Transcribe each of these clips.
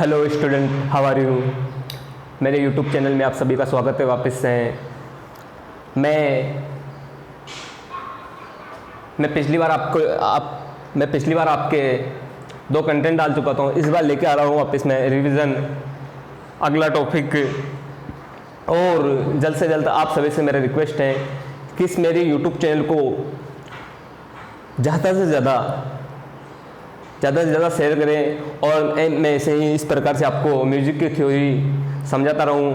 Hello student, how are you. मेरे YouTube channel में आप सभी का स्वागत है वापस से। मैं पिछली बार आपके दो कंटेंट डाल चुका था। इस बार लेके आ रहा हूँ वापस में रिवीजन, अगला टॉपिक। और जल्द से जल्द आप सभी से मेरा रिक्वेस्ट है कि इस मेरे यूट्यूब चैनल को ज़्यादा से ज़्यादा शेयर करें और मैं ऐसे ही इस प्रकार से आपको म्यूजिक की थ्योरी समझाता रहूं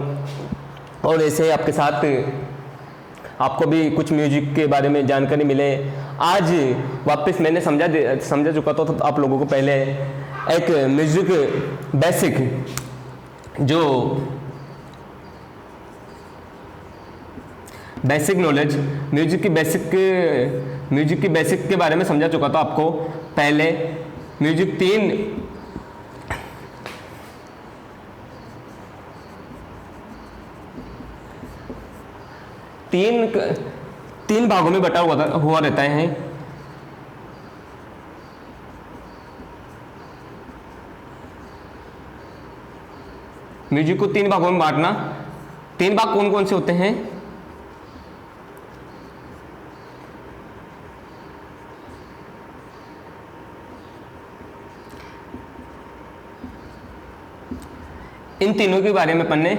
और ऐसे ही आपके साथ आपको भी कुछ म्यूजिक के बारे में जानकारी मिले। आज वापस मैंने समझा चुका था तो आप लोगों को पहले एक म्यूजिक बेसिक जो बेसिक नॉलेज म्यूजिक की बेसिक के बारे में समझा चुका था आपको पहले। म्यूजिक तीन भागों में बटा हुआ रहता है। म्यूजिक को तीन भागों में बांटना। तीन भाग कौन कौन से होते हैं? इन तीनों के बारे में पढ़ने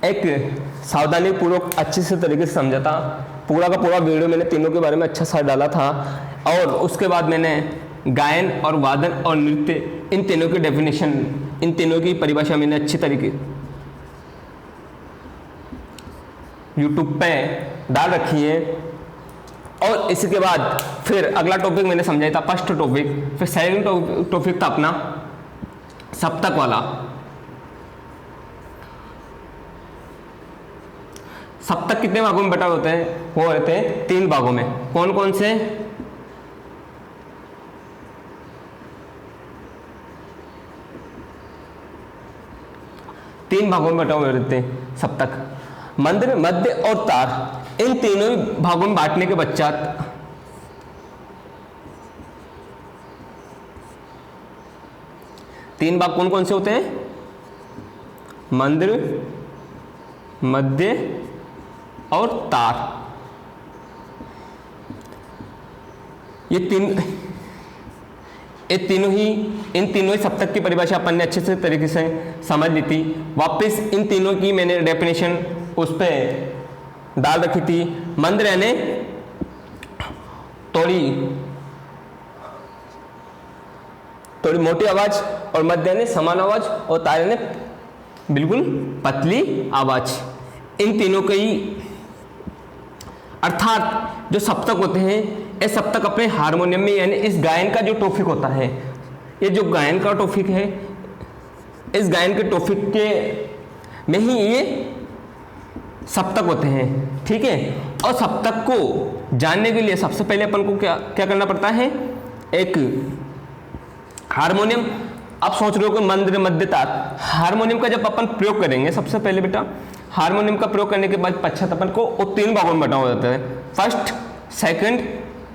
एक सावधानी पूर्वक अच्छे से तरीके से समझा था। पूरा का पूरा वीडियो मैंने तीनों के बारे में अच्छा सा डाला था और उसके बाद मैंने गायन और वादन और नृत्य, इन तीनों की डेफिनेशन, इन तीनों की परिभाषा मैंने अच्छी तरीके यूट्यूब पे डाल रखी है। और इसके बाद फिर अगला टॉपिक मैंने समझाया था फर्स्ट टॉपिक, फिर सेकंड टॉपिक था अपना सप्तक वाला। सप्तक कितने भागों में बटा होते हैं? वो रहते हैं तीन भागों में। कौन कौन से? तीन भागों में बटा हुए रहते हैं सप्तक, मंद्र, मध्य और तार। इन तीनों भागों में बांटने के पश्चात तीन भाग कौन कौन से होते हैं? मंद्र, मध्य और तार। इन तीनों ही सप्तक की परिभाषा अपन ने अच्छे से तरीके से समझ ली थी। वापस इन तीनों की मैंने डेफिनेशन उस पर डाल रखी थी। मंद्र यानी थोड़ी मोटी आवाज, और मध्य यानी समान आवाज, और तार यानी बिल्कुल पतली आवाज। इन तीनों के ही अर्थात जो सप्तक होते हैं, ये सप्तक अपने हारमोनियम में यानी इस गायन का जो टॉपिक होता है, ये जो गायन का टॉपिक है, इस गायन के टॉपिक के में ही ये सप्तक होते हैं। ठीक है। और सप्तक को जानने के लिए सबसे पहले अपन को क्या करना पड़ता है? एक हारमोनियम। आप सोच रहे हो कि मंद्र, मध्य, तार। हारमोनियम का जब अपन प्रयोग करेंगे, सबसे पहले बेटा हारमोनियम का प्रयोग करने के बाद पश्चात अपन को वो तीन भागों में बटा हो जाता है, फर्स्ट, सेकंड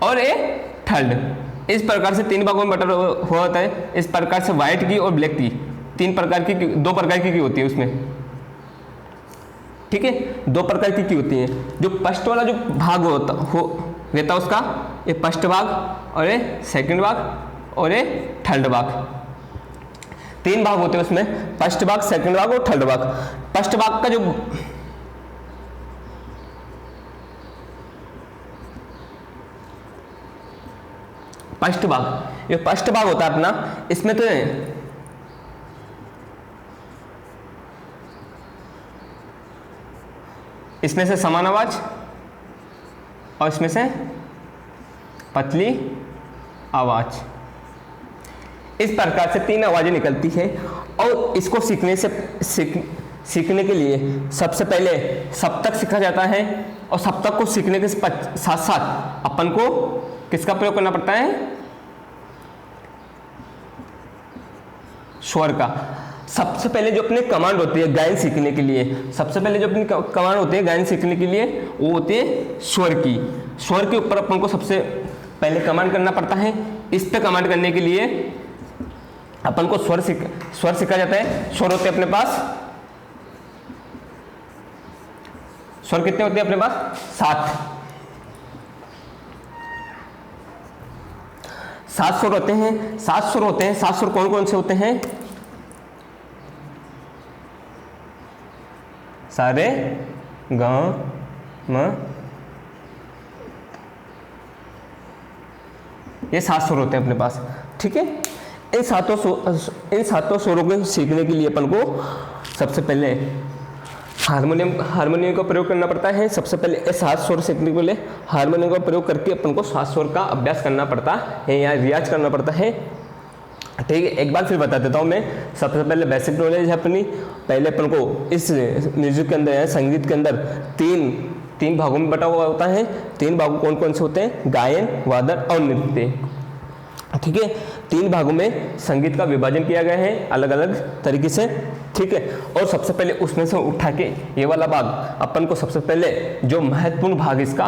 और थर्ड। इस प्रकार से तीन भागों में बटा हुआ होता है। इस प्रकार से व्हाइट की और ब्लैक की दो प्रकार की होती है उसमें। ठीक है, दो प्रकार की होती है। जो फर्स्ट वाला जो भाग रहता उसका, ये फर्स्ट भाग और ये सेकंड भाग और ये थर्ड भाग। तीन भाग होते हैं उसमें, फर्स्ट भाग, सेकंड भाग और थर्ड भाग। फर्स्ट भाग का जो फर्स्ट भाग, ये फर्स्ट भाग होता है अपना, इसमें तो इसमें से समान आवाज और इसमें से पतली आवाज। इस प्रकार से तीन आवाजें निकलती है। और इसको सीखने के लिए सबसे पहले सप्तक सीखा जाता है, और सप्तक को सीखने के साथ साथ अपन को किसका प्रयोग करना पड़ता है? स्वर का। सबसे पहले जो अपनी कमांड होती है गायन सीखने के लिए, वो होती है स्वर की। स्वर के ऊपर अपन को सबसे पहले कमांड करना पड़ता है। इस पे कमांड करने के लिए अपन को स्वर सीखा जाता है। स्वर होते हैं अपने पास, स्वर कितने होते हैं अपने पास? 7 स्वर होते हैं। 7 स्वर होते हैं। 7 स्वर कौन कौन से होते हैं? सा रे ग म, ये 7 स्वर होते हैं अपने पास, ठीक है। इन सातों स्वरों को सीखने के लिए अपन को सबसे पहले हारमोनियम का प्रयोग करना पड़ता है। सबसे पहले ये 7 स्वर सीखने के लिए हारमोनियम का प्रयोग करके अपन को 7 स्वर का अभ्यास करना पड़ता है या रियाज करना पड़ता है, ठीक है। एक बार फिर बता देता हूँ मैं। सबसे पहले बेसिक नॉलेज है अपनी। पहले अपन को इस म्यूजिक के अंदर या संगीत के अंदर तीन भागों में बटा हुआ होता है। 3 भाग कौन कौन से होते हैं? गायन, वादन और नृत्य, ठीक है। 3 भागों में संगीत का विभाजन किया गया है अलग अलग तरीके से, ठीक है। और सबसे पहले उसमें से उठा के ये वाला भाग अपन को सबसे पहले जो महत्वपूर्ण भाग इसका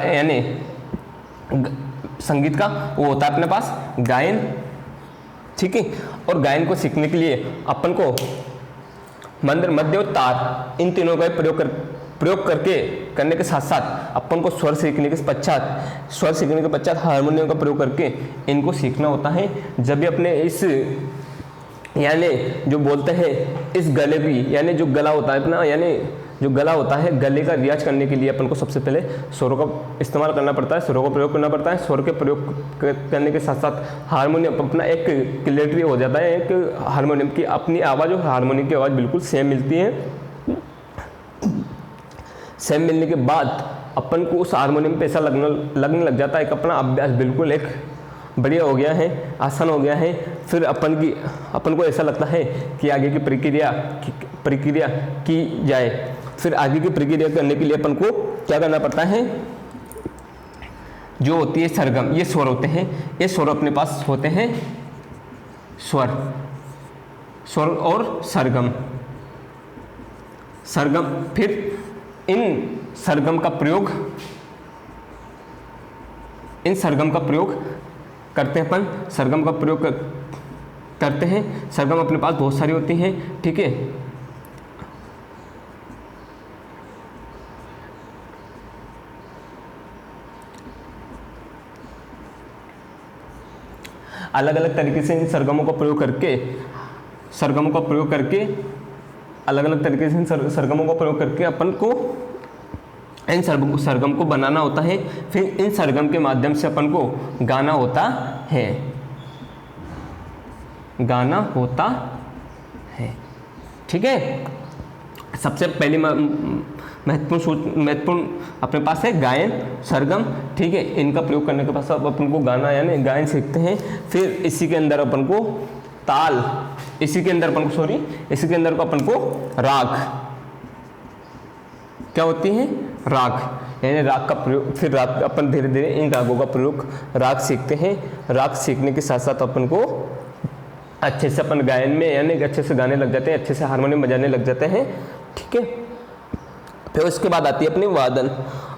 यानी संगीत का वो होता है अपने पास गायन, ठीक है। और गायन को सीखने के लिए अपन को मंद्र, मध्य और तार इन तीनों का प्रयोग करने के साथ साथ अपन को स्वर सीखने के पश्चात हारमोनियम का प्रयोग करके इनको सीखना होता है। जब भी अपने इस यानी जो बोलते हैं इस गले की यानी जो गला होता है अपना यानी जो गला होता है गले का रियाज करने के लिए अपन को सबसे पहले स्वरों का इस्तेमाल करना पड़ता है, स्वरों का प्रयोग करना पड़ता है। स्वर के प्रयोग करने के साथ साथ हारमोनियम अपना एक क्लैरिटी हो जाता है। एक हारमोनियम की अपनी आवाज़ और हारमोनियम की आवाज़ बिल्कुल सेम मिलती है। सेम मिलने के बाद अपन को उस हारमोनियम पे ऐसा लगने लग जाता है कि अपना अभ्यास बिल्कुल एक बढ़िया हो गया है, आसान हो गया है। फिर अपन को ऐसा लगता है कि आगे की प्रक्रिया की जाए। फिर आगे की प्रक्रिया करने के लिए अपन को क्या करना पड़ता है? जो होती है सरगम, ये स्वर होते हैं। ये स्वर अपने पास होते हैं स्वर और सरगम। फिर इन सरगम का प्रयोग करते हैं अपन। सरगम का प्रयोग करते हैं। सरगम अपने पास बहुत सारी होती हैं, ठीक है। अलग अलग तरीके से इन सरगमों का प्रयोग करके अपन को इन सरगम को बनाना होता है। फिर इन सरगम के माध्यम से अपन को गाना होता है, ठीक है। सबसे पहली महत्वपूर्ण अपने पास है गायन, सरगम, ठीक है। इनका प्रयोग करने के बाद अपन को गाना यानी गायन सीखते हैं। फिर इसी के अंदर अपन को ताल, इसी के अंदर अपन को राग, क्या होती है? राग, यानी राग का प्रयोग। फिर राग अपन धीरे धीरे इन रागों का प्रयोग राग सीखते हैं। राग सीखने के साथ साथ अपन को अच्छे से अपन गायन में यानी अच्छे से गाने लग जाते हैं, अच्छे से हारमोनियम बजाने लग जाते हैं, ठीक है। फिर उसके बाद आती है अपनी वादन।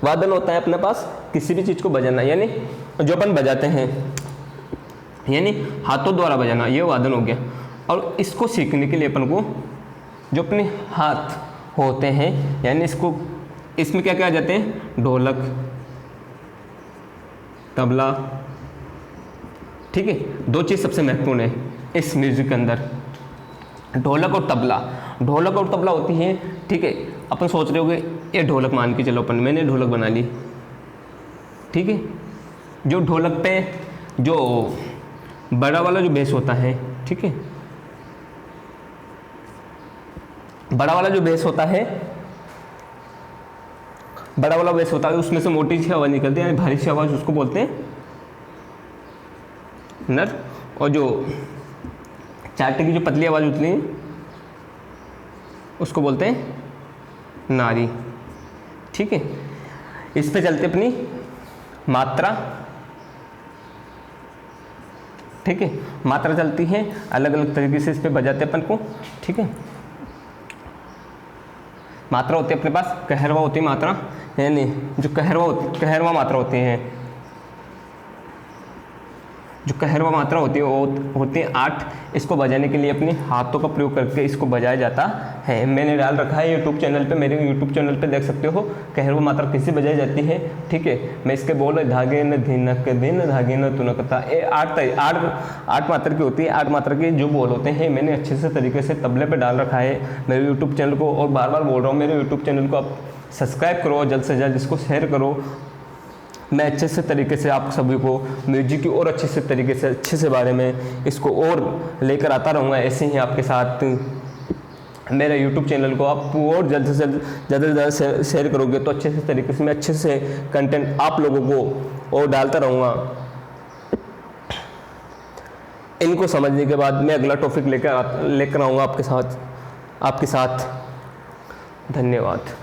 वादन होता है अपने पास किसी भी चीज़ को बजाना, यानी जो अपन बजाते हैं यानी हाथों द्वारा बजाना, ये वादन हो गया। और इसको सीखने के लिए अपन को जो अपने हाथ होते हैं यानी इसमें क्या क्या आ जाते हैं? ढोलक, तबला, ठीक है। 2 चीज़ सबसे महत्वपूर्ण है इस म्यूजिक के अंदर, ढोलक और तबला। ढोलक और तबला होती है, ठीक है। अपन सोच रहे होगे ये ढोलक मान के चलो मैंने ढोलक बना ली, ठीक है। जो ढोलक पे जो बड़ा वाला जो बेस होता है, ठीक है, बड़ा वाला बेस होता है उसमें से मोटी सी आवाज़ निकलती है यानी भारी सी आवाज़, उसको बोलते हैं नर। और जो चाटे की जो पतली आवाज़ होती है उसको बोलते हैं नारी, ठीक है। इस पे चलते अपनी मात्रा, ठीक है। मात्रा चलती है अलग अलग तरीके से, इस पे बजाते अपन को, ठीक है। मात्रा होती है अपने पास, कहरवा होती है मात्रा, यानी जो कहरवा मात्रा होती है, जो कहरवा मात्रा होती है वो होती है 8। इसको बजाने के लिए अपने हाथों का प्रयोग करके इसको बजाया जाता है। मैंने डाल रखा है यूट्यूब चैनल पे, मेरे यूट्यूब चैनल पे देख सकते हो कहरवा मात्रा कैसे बजाई जाती है। ठीक है, मैं इसके बोल रहा धागे न धिनक दिन धागे न तुनकता, ये 8 मात्रा की होती है। 8 मात्रा के जो बोल होते हैं मैंने अच्छे से तरीके से तबले पे डाल रखा है मेरे यूट्यूब चैनल को। और बार बार बोल रहा हूँ मेरे यूट्यूब चैनल को आप सब्सक्राइब करो, जल्द से जल्द इसको शेयर करो। मैं अच्छे से तरीके से आप सभी को म्यूजिक की और अच्छे से तरीके से अच्छे से बारे में इसको और लेकर आता रहूँगा। ऐसे ही आपके साथ मेरे YouTube चैनल को आप और जल्द से ज़्यादा शेयर करोगे तो अच्छे से तरीके से मैं अच्छे से कंटेंट आप लोगों को और डालता रहूँगा। इनको समझने के बाद मैं अगला टॉपिक लेकर आऊँगा आपके साथ। धन्यवाद।